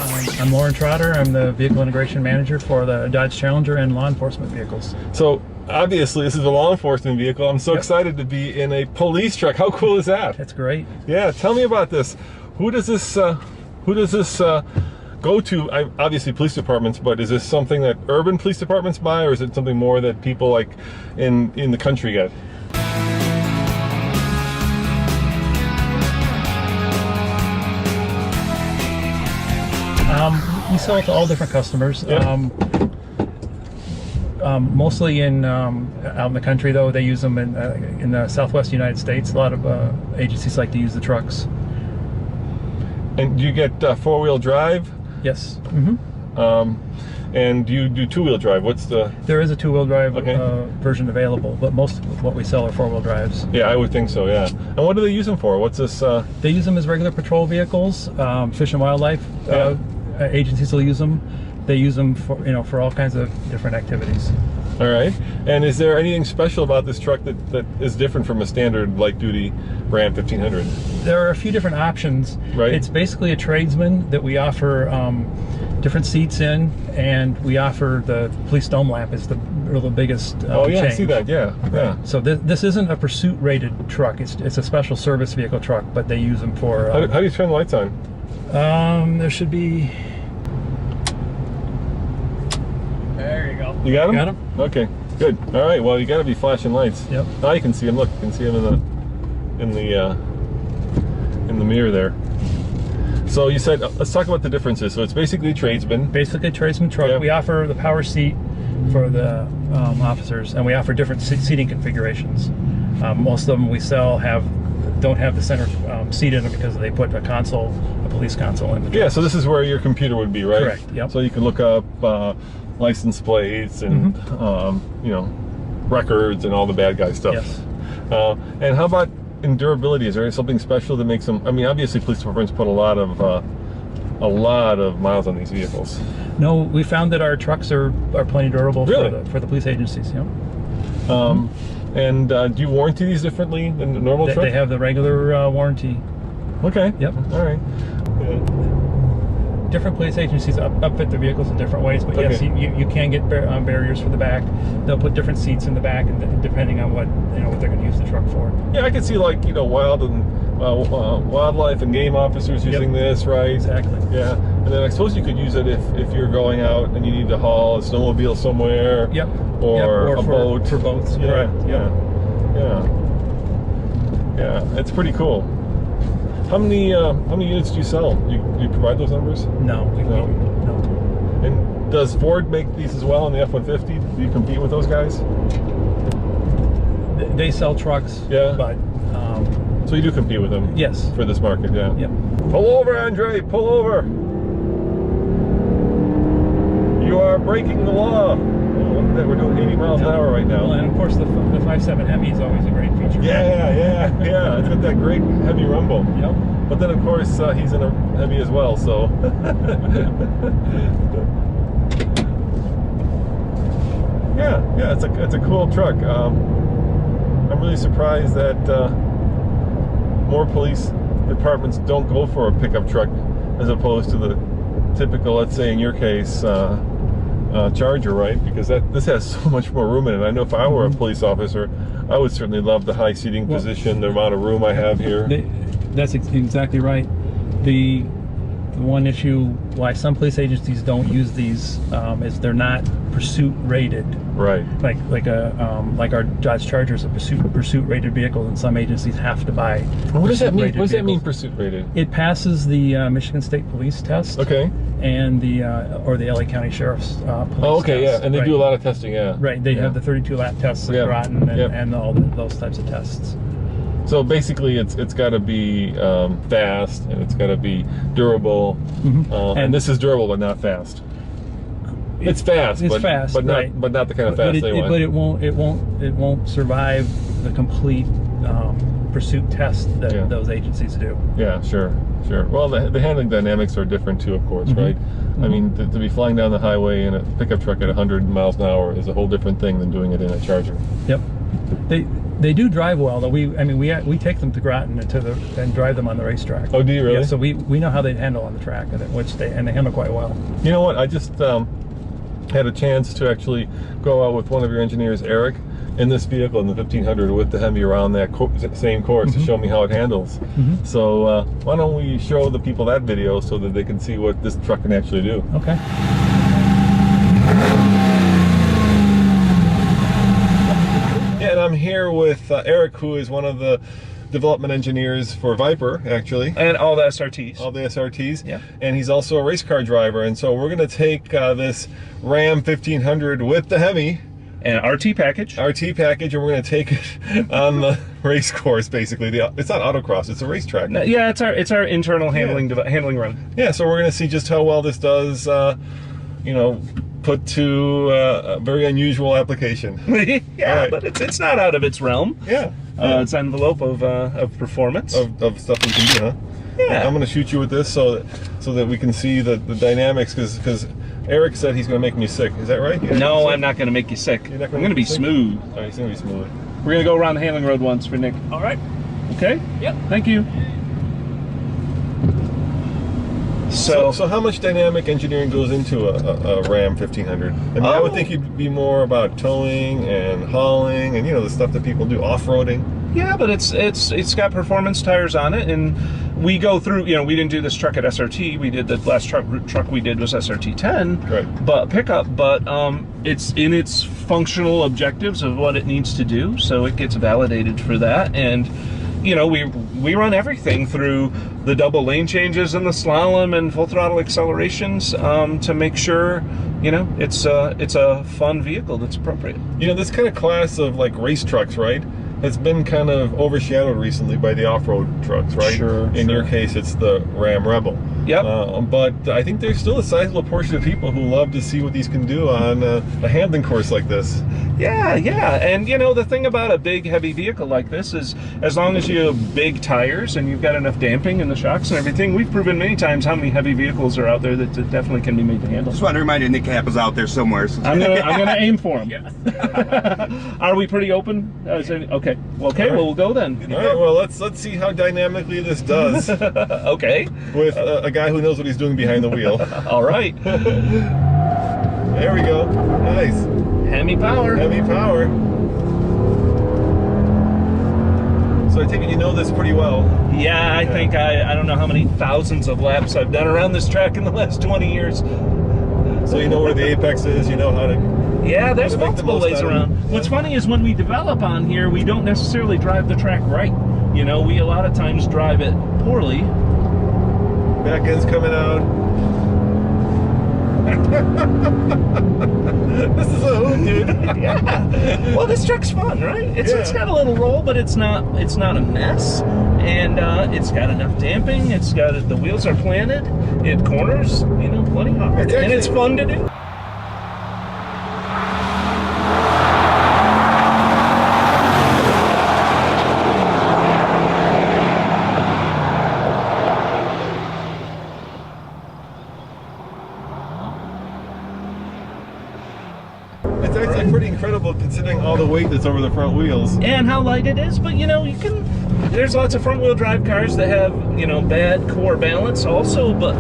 I'm Lauren Trotter. I'm the Vehicle Integration Manager for the Dodge Challenger and law enforcement vehicles. So obviously this is a law enforcement vehicle. I'm so excited to be in a police truck. How cool is that? That's great. Yeah, tell me about this. Who does this go to? Obviously police departments, but is this something that urban police departments buy, or is it something more that people like in the country get? We sell it to all different customers. Yeah. Mostly out in the country, though. They use them in the Southwest United States. A lot of agencies like to use the trucks. And do you get four-wheel drive? Yes. And do you do two-wheel drive? What's the? There is a two-wheel drive version available, but most of what we sell are four-wheel drives. Yeah, I would think so. Yeah. And what do they use them for? What's this? They use them as regular patrol vehicles. Fish and wildlife agencies will use them. They use them for all kinds of different activities. All right. And is there anything special about this truck that is different from a standard light-duty Ram 1500? There are a few different options. Right. It's basically a tradesman that we offer different seats in, and we offer the police dome lamp is the biggest oh yeah, change. I see that. Yeah, yeah. So this isn't a pursuit-rated truck. It's a special service vehicle truck, but they use them for. How do you turn the lights on? There should be. There you go. You got them? Got them. Okay, good. All right. Well, you got to be flashing lights. Yep. Now you can see them. Look, you can see them in the mirror there. So you said, let's talk about the differences. So it's basically a tradesman. Basically a tradesman truck. Yep. We offer the power seat for the officers, and we offer different seating configurations. Most of them we sell don't have the center seat in it because they put a police console in the truck. Yeah, so this is where your computer would be, right? Correct, yep. So you can look up license plates and records and all the bad guy stuff. Yes. And how about in durability? Is there something special that makes them? I mean, obviously police departments put a lot of miles on these vehicles. No, we found that our trucks are plenty durable. Really? for the police agencies. Yep. And do you warranty these differently than the normal truck? They have the regular warranty. Okay. Yep. All right. Yeah. Different police agencies upfit their vehicles in different ways, but yes, you can get barriers for the back. They'll put different seats in the back, and depending on what they're going to use the truck for. Yeah, I could see wildlife and game officers using this, right? Exactly. Yeah, and then I suppose you could use it if you're going out and you need to haul a snowmobile somewhere. Yep. Or a boat. For boats. Yeah. Correct. Yeah. Yeah. Yeah. It's pretty cool. How many units do you sell? You provide those numbers? No. No. And does Ford make these as well in the F-150? Do you compete with those guys? They sell trucks. Yeah. But so you do compete with them? Yes. For this market, yeah. Yep. Pull over, Andre. Pull over. You are breaking the law. Look at that. We're doing 80 miles an hour right now. Well, and of course the 5.7 HEMI is always a great feature. Yeah. It's got that great heavy rumble. Yep. But then of course he's in a heavy as well, so. yeah, it's a cool truck. I'm really surprised that more police departments don't go for a pickup truck as opposed to the typical, let's say in your case, Charger, right? Because this has so much more room in it. I know if I were a police officer, I would certainly love the high seating position, the amount of room I have here. That's exactly right. The one issue why some police agencies don't use these is they're not pursuit rated. Right. Like our Dodge Charger is a pursuit rated vehicle, and some agencies have to buy. What does that mean? What does that mean, vehicles. pursuit rated? It passes the Michigan State Police test. Okay. And the LA County Sheriff's Police Oh, okay, test. yeah, and they do a lot of testing, yeah. Right, they have the 32 lap tests of Groton and all those types of tests. So basically, it's got to be fast, and it's got to be durable, and this is durable but not fast. It's fast, but not the kind of fast they want. But it won't survive the complete pursuit test that those agencies do. Yeah, sure. Well, the handling dynamics are different too, of course, right? I mean, to be flying down the highway in a pickup truck at 100 miles an hour is a whole different thing than doing it in a Charger. Yep. They do drive well, though. We take them to Groton and drive them on the racetrack. Oh, do you really? Yeah, so we know how they handle on the track, and they handle quite well. You know what? I just had a chance to actually go out with one of your engineers, Eric, in this vehicle in the 1500 with the HEMI around that same course to show me how it handles. So why don't we show the people that video so that they can see what this truck can actually do? Okay. Yeah, and I'm here with Eric, who is one of the development engineers for Viper, actually. And all the SRTs. All the SRTs. Yeah. And he's also a race car driver. And so we're going to take this Ram 1500 with the HEMI. And RT package. RT package, and we're going to take it on the race course, basically. It's not autocross, it's a racetrack. No, yeah, it's our internal handling run. Yeah, so we're going to see just how well this does, you know, put to a very unusual application. Yeah, right. But it's not out of its realm. Yeah. It's an envelope of performance. Of stuff we can do, huh? Yeah. I'm going to shoot you with this so that we can see the dynamics, because Eric said he's going to make me sick. Is that right? No, I'm not going to make you sick. I'm going to be smooth. All right, he's going to be smooth. We're going to go around the handling road once for Nick. All right. Okay? Yep. Thank you. So how much dynamic engineering goes into a Ram 1500? I mean, I would think you'd be more about towing and hauling and, you know, the stuff that people do, off-roading. Yeah, but it's got performance tires on it, and we go through, you know, we didn't do this truck at SRT. We did the last truck we did was SRT 10, right? But pickup, but it's in its functional objectives of what it needs to do, so it gets validated for that. And you know, we run everything through the double lane changes and the slalom and full throttle accelerations to make sure, you know, it's a fun vehicle that's appropriate. You know, this kind of class of like race trucks, right, has been kind of overshadowed recently by the off-road trucks, right? Sure. In your case, it's the Ram Rebel. Yep. But I think there's still a sizable portion of people who love to see what these can do on a handling course like this. Yeah, yeah. And you know, the thing about a big, heavy vehicle like this is, as long as you have big tires and you've got enough damping in the shocks and everything, we've proven many times how many heavy vehicles are out there that definitely can be made to handle. Just want to remind you, Nick Cap is out there somewhere. I'm gonna aim for him. Yeah. Are we pretty open? Okay. Well, okay. Well, we'll go then. All right. Well, let's see how dynamically this does. Okay. With a guy who knows what he's doing behind the wheel. All right. There we go. Nice. HEMI power. HEMI power. So I take it you know this pretty well. Yeah, I think I don't know how many thousands of laps I've done around this track in the last 20 years. So you know where the apex is, you know how to... Yeah, there's multiple ways around. What's funny is when we develop on here, we don't necessarily drive the track right. You know, we a lot of times drive it poorly. Back end's coming out. This is a hoot, dude. Yeah. Well, this truck's fun, right? It's got a little roll, but it's not a mess, and it's got enough damping. It's got the wheels are planted. It corners, you know, plenty hard, and it's fun to do. It's actually pretty incredible considering all the weight that's over the front wheels. And how light it is, but you know, there's lots of front wheel drive cars that have, you know, bad core balance also, but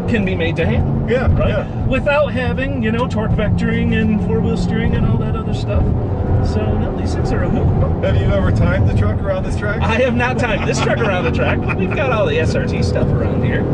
can be made to handle. Yeah, right? Yeah. Without having, you know, torque vectoring and four-wheel steering and all that other stuff. So, no, these things are a hoot. Have you ever timed the truck around this track? I have not timed this truck around the track. We've got all the SRT stuff around here.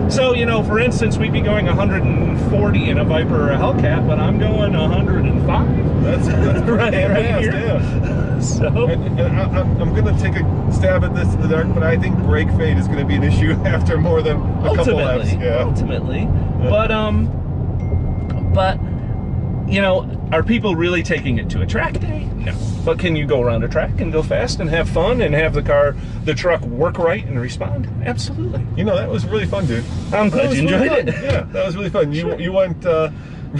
So, you know, for instance, we'd be going 140 in a Viper or a Hellcat, but I'm going 105. That's right fast, here. Yeah. So, I'm going to take a stab at this in the dark, but I think brake fade is going to be an issue after more than a couple laps. Yeah. Ultimately. But, you know, are people really taking it to a track day? No. But can you go around a track and go fast and have fun and have the truck work right and respond? Absolutely. You know, that was really fun, dude. I'm glad you enjoyed it. Yeah, that was really fun. You went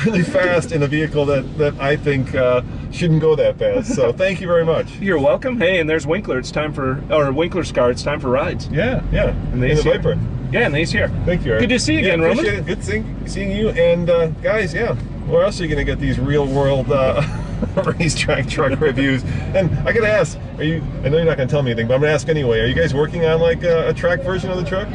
really fast in a vehicle that I think shouldn't go that fast. So thank you very much. You're welcome. Hey, and there's Winkler. Winkler's car. It's time for rides. Yeah, yeah. And in the Viper. Yeah, and he's here. Thank you, Eric. Good to see you again, Roman. Good seeing you. And guys, yeah, where else are you going to get these real world racetrack truck reviews. And I gotta ask, I know you're not gonna tell me anything, but I'm gonna ask anyway. Are you guys working on like a track version of the truck?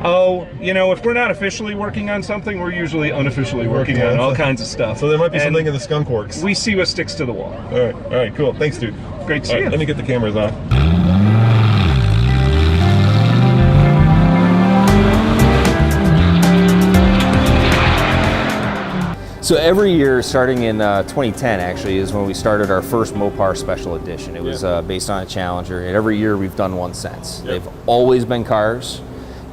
Oh, you know, if we're not officially working on something, we're usually unofficially working on all kinds of stuff. So there might be something in the skunk works. We see what sticks to the wall. All right, cool. Thanks, dude. Great to see you. Let me get the cameras on. So every year, starting in 2010, actually, is when we started our first Mopar Special Edition. It was based on a Challenger, and every year we've done one since. They've always been cars.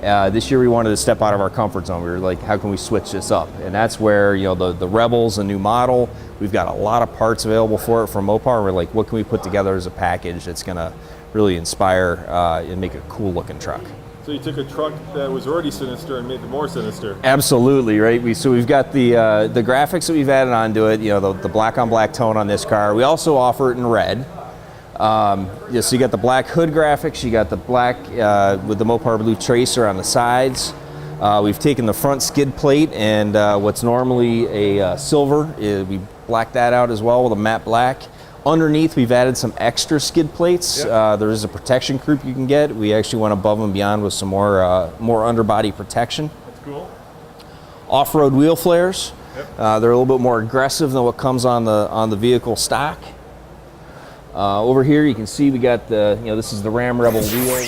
This year we wanted to step out of our comfort zone. We were like, how can we switch this up? And that's where, you know, the Rebel's a new model. We've got a lot of parts available for it from Mopar. We're like, what can we put together as a package that's going to really inspire and make a cool looking truck? So you took a truck that was already sinister and made it more sinister. Absolutely, right? So we've got the graphics that we've added onto it, you know, the black on black tone on this car. We also offer it in red. So you got the black hood graphics, you got the black with the Mopar blue tracer on the sides. We've taken the front skid plate and what's normally a silver, we blacked that out as well with a matte black. Underneath, we've added some extra skid plates. There is a protection group you can get. We actually went above and beyond with some more underbody protection. That's cool. Off-road wheel flares. They're a little bit more aggressive than what comes on the vehicle stock. Over here, you can see we got this is the Ram Rebel wheel.